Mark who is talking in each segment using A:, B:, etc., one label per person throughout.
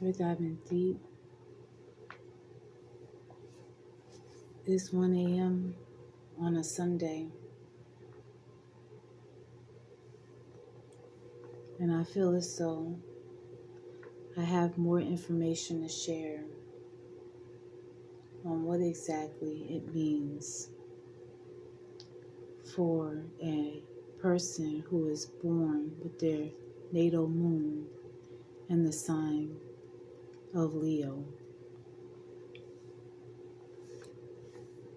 A: We're diving deep. It's 1 a.m. on a Sunday, and I feel as though I have more information to share on what exactly it means for a person who is born with their natal moon in the sign of Leo.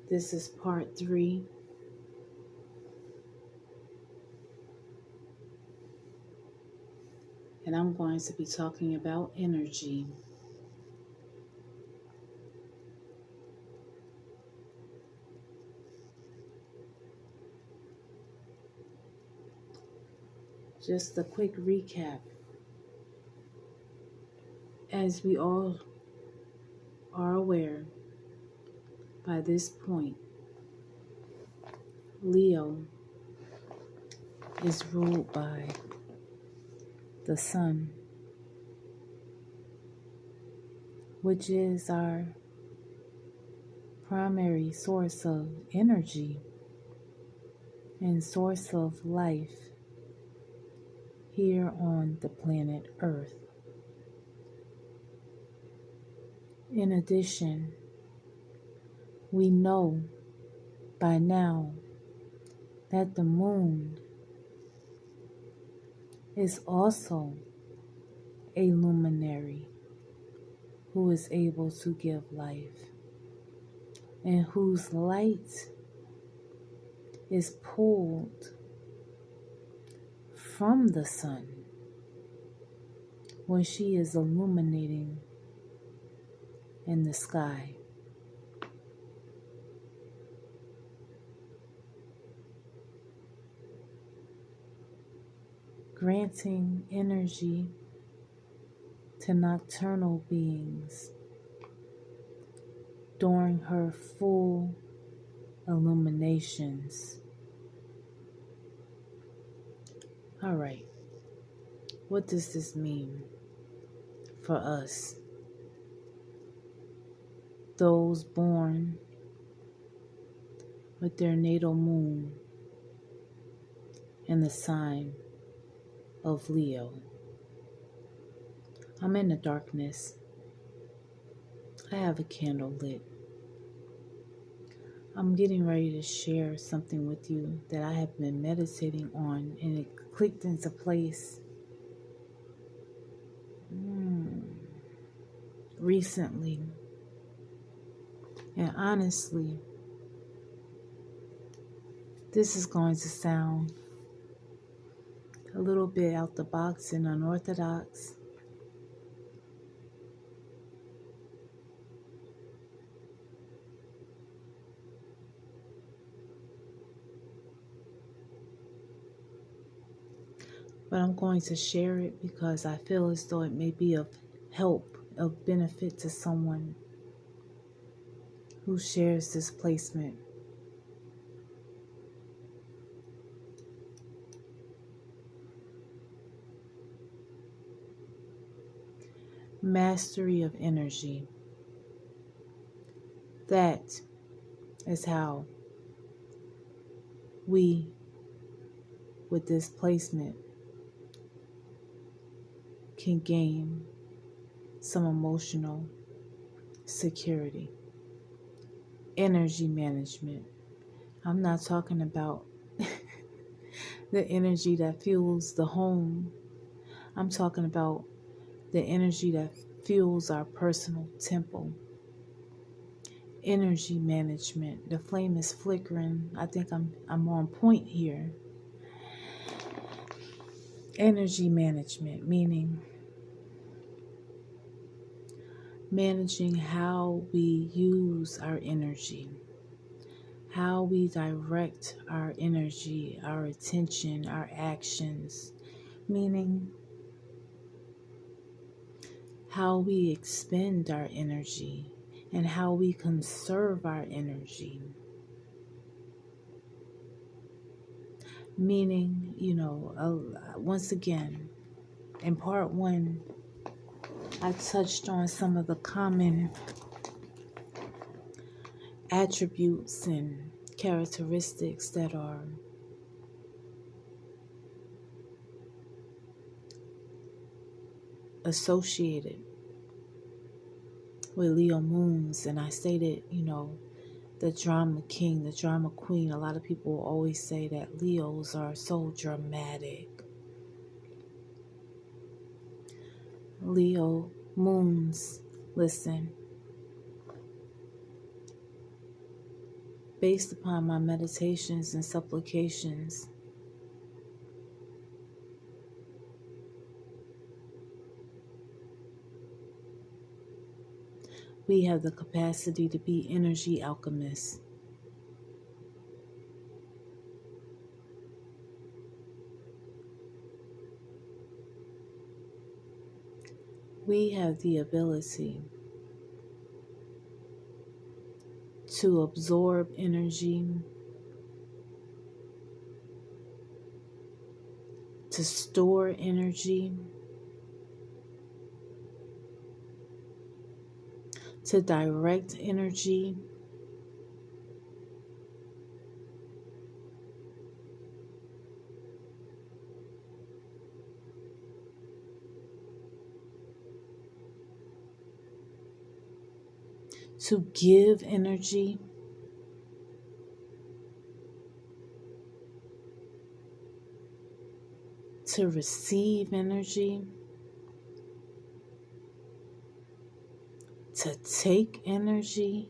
A: This is part 3. And I'm going to be talking about energy. Just a quick recap. As we all are aware, by this point, Leo is ruled by the sun, which is our primary source of energy and source of life here on the planet Earth. In addition, we know by now that the moon is also a luminary who is able to give life and whose light is pulled from the sun when she is illuminating in the sky. Granting energy to nocturnal beings during her full illuminations. All right, what does this mean for us? Those born with their natal moon in the sign of Leo. I'm in the darkness. I have a candle lit. I'm getting ready to share something with you that I have been meditating on, and it clicked into place recently. And honestly, this is going to sound a little bit out the box and unorthodox. But I'm going to share it because I feel as though it may be of help, of benefit to someone who shares this placement. Mastery of energy. That is how we, with this placement, can gain some emotional security. Energy management. I'm not talking about the energy that fuels the home. I'm talking about the energy that fuels our personal temple. Energy management. The flame is flickering. I think I'm on point here. Energy management, meaning managing how we use our energy, how we direct our energy, our attention, our actions, meaning how we expend our energy and how we conserve our energy. Meaning, once again, in part 1, I touched on some of the common attributes and characteristics that are associated with Leo moons. And I stated, the drama king, the drama queen. A lot of people always say that Leos are so dramatic. Leo moons, listen, based upon my meditations and supplications, we have the capacity to be energy alchemists. We have the ability to absorb energy, to store energy, to direct energy, to give energy, to receive energy, to take energy,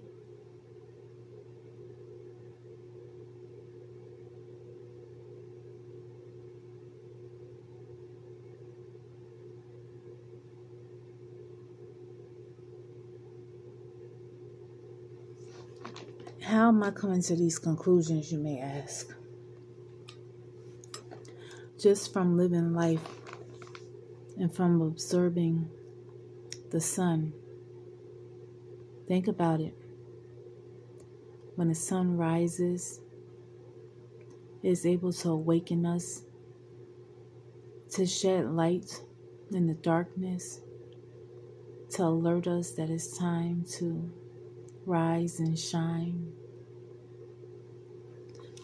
A: How am I coming to these conclusions, you may ask? Just from living life and from observing the sun. Think about it. When the sun rises, it is able to awaken us, to shed light in the darkness, to alert us that it's time to rise and shine.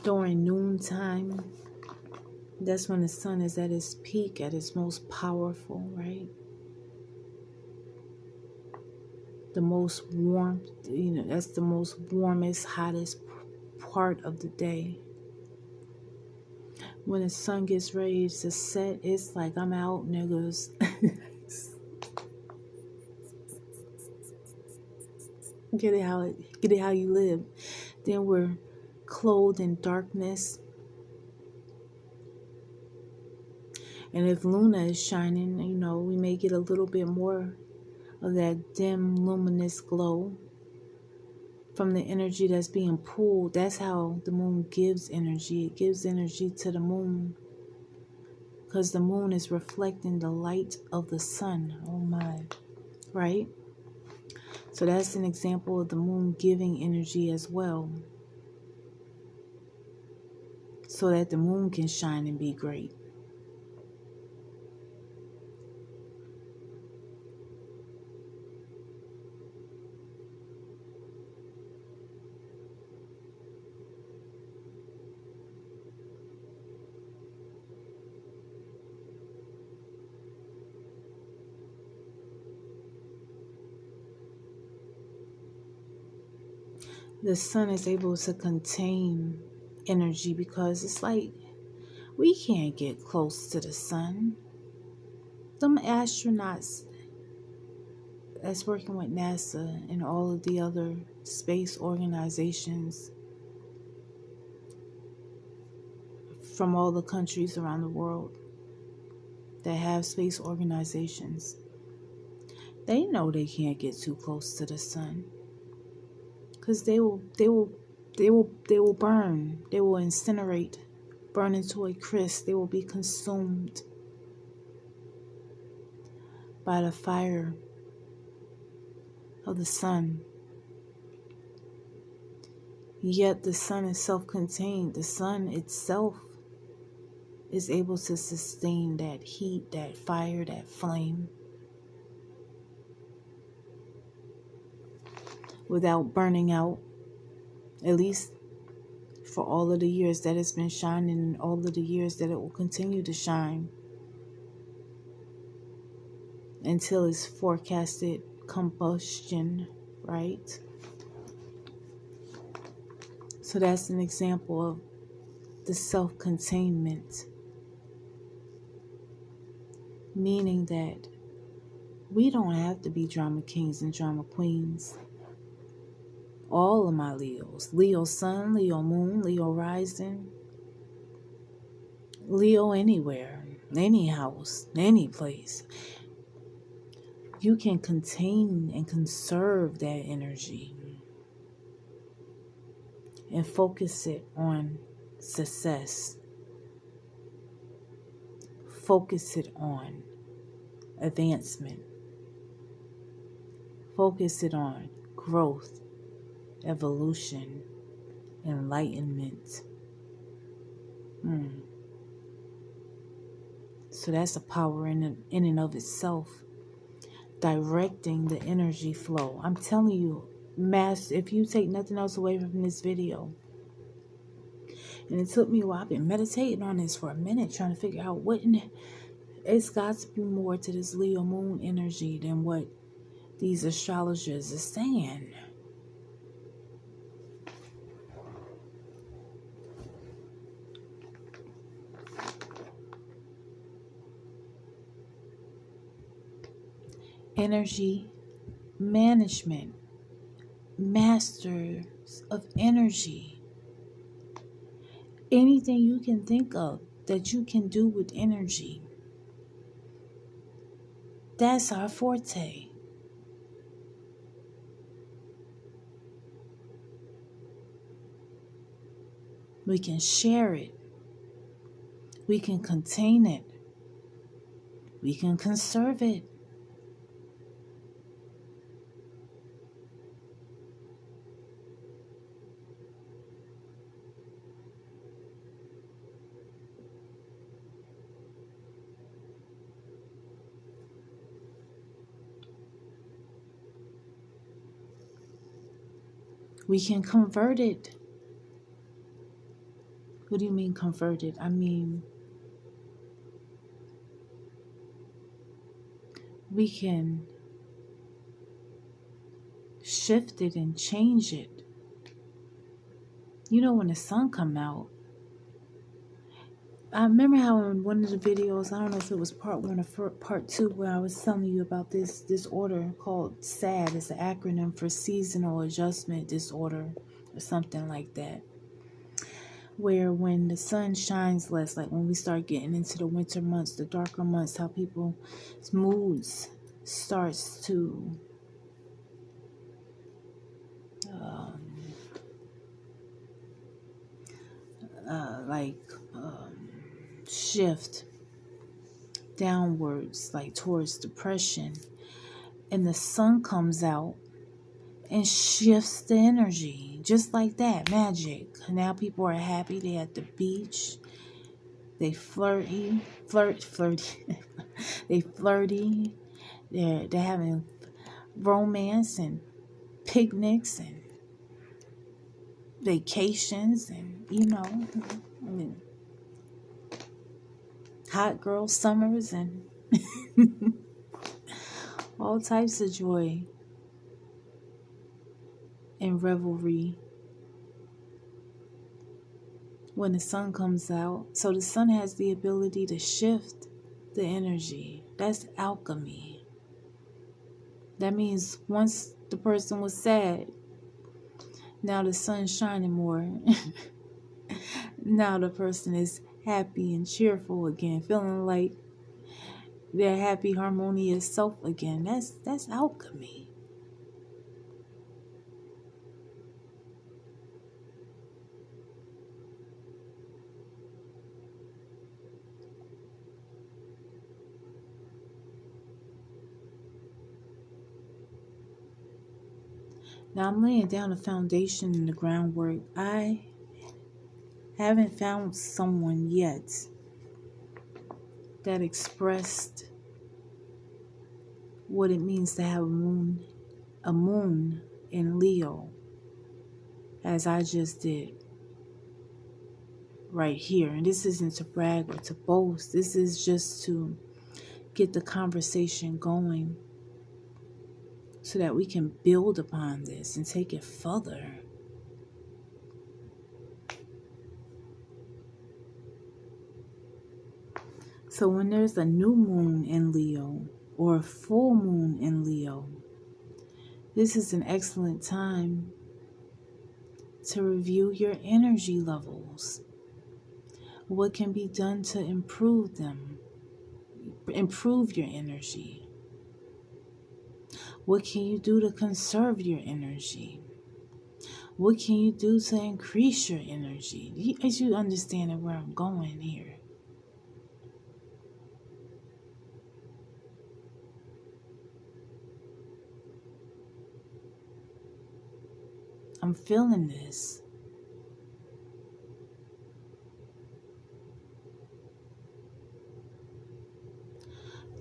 A: During noontime, that's when the sun is at its peak, at its most powerful, right? The most warmth, that's the most warmest, hottest part of the day. When the sun gets ready to set, it's like, I'm out, niggas. Get it how you live. Then we're clothed in darkness. And if Luna is shining, we may get a little bit more of that dim, luminous glow from the energy that's being pulled. That's how the moon gives energy. It gives energy to the moon because the moon is reflecting the light of the sun. Oh my, right? So that's an example of the moon giving energy as well, so that the moon can shine and be great. The sun is able to contain energy because it's like we can't get close to the sun. Them astronauts that's working with NASA and all of the other space organizations from all the countries around the world that have space organizations, they know they can't get too close to the sun. Because they will burn. They will incinerate, burn into a crisp. They will be consumed by the fire of the sun. Yet the sun is self-contained. The sun itself is able to sustain that heat, that fire, that flame. without burning out, at least for all of the years that it's been shining and all of the years that it will continue to shine until it's forecasted combustion, right? So that's an example of the self-containment, meaning that we don't have to be drama kings and drama queens. All of my Leos, Leo sun, Leo moon, Leo rising, Leo anywhere, any house, any place. You can contain and conserve that energy and focus it on success. Focus it on advancement. Focus it on growth, evolution, enlightenment. So that's a power in and of itself, directing the energy flow. I'm telling you, if you take nothing else away from this video, and it took me a while, I've been meditating on this for a minute, trying to figure out it's got to be more to this Leo moon energy than what these astrologers are saying. Energy management, masters of energy. Anything you can think of that you can do with energy, that's our forte. We can share it. We can contain it. We can conserve it. We can convert it. What do you mean convert it? I mean, we can shift it and change it. You know, when the sun come out, I remember how in one of the videos, I don't know if it was part 1 or part 2, where I was telling you about this disorder called SAD. It's an acronym for Seasonal Adjustment Disorder or something like that. Where when the sun shines less, like when we start getting into the winter months, the darker months, how people's moods starts to shift downwards, like towards depression, and the sun comes out and shifts the energy just like that. Magic. Now people are happy. They at the beach. They flirty. They flirty. They're having romance and picnics and vacations, and I mean, hot girl summers and all types of joy and revelry when the sun comes out. So the sun has the ability to shift the energy. That's alchemy. That means once the person was sad, now the sun's shining more. Now the person is happy and cheerful again, feeling like their happy, harmonious self again. That's alchemy. Now I'm laying down a foundation in the groundwork. I haven't found someone yet that expressed what it means to have a moon in Leo, as I just did right here. And this isn't to brag or to boast. This is just to get the conversation going so that we can build upon this and take it further. So when there's a new moon in Leo or a full moon in Leo, this is an excellent time to review your energy levels. What can be done to improve them? Improve your energy. What can you do to conserve your energy? What can you do to increase your energy? As you understand where I'm going here. I'm feeling this.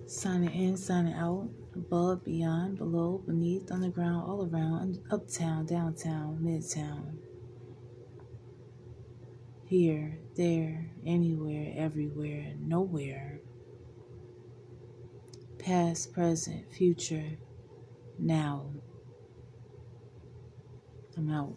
A: Signing in, signing out, above, beyond, below, beneath, underground, all around, uptown, downtown, midtown. Here, there, anywhere, everywhere, nowhere. Past, present, future, now. I'm out.